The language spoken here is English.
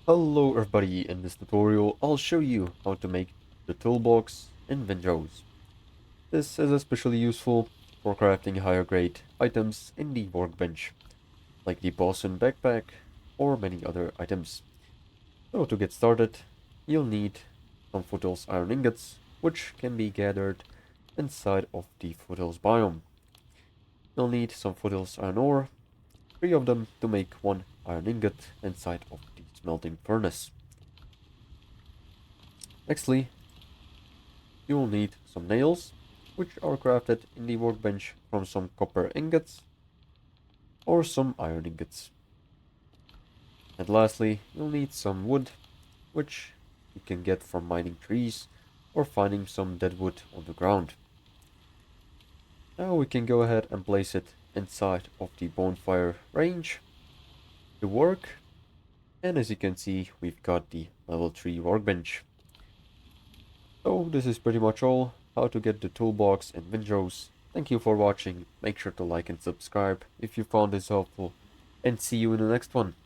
Hello everybody, in this tutorial I'll show you how to make the toolbox in Windrose. This is especially useful for crafting higher grade items in the workbench, like the Bosun backpack or many other items. So to get started, you'll need some foothills iron ingots, which can be gathered inside of the foothills biome. You'll need some foothills iron ore, 3 of them to make 1 iron ingot inside of the smelting furnace. Nextly, you will need some nails, which are crafted in the workbench from some copper ingots or some iron ingots. And lastly, you'll need some wood, which you can get from mining trees or finding some dead wood on the ground. Now we can go ahead and place it inside of the bonfire range to work. And as you can see, we've got the level 3 workbench. So this is pretty much all, how to get the toolbox in Windrose. Thank you for watching, make sure to like and subscribe if you found this helpful, and see you in the next one.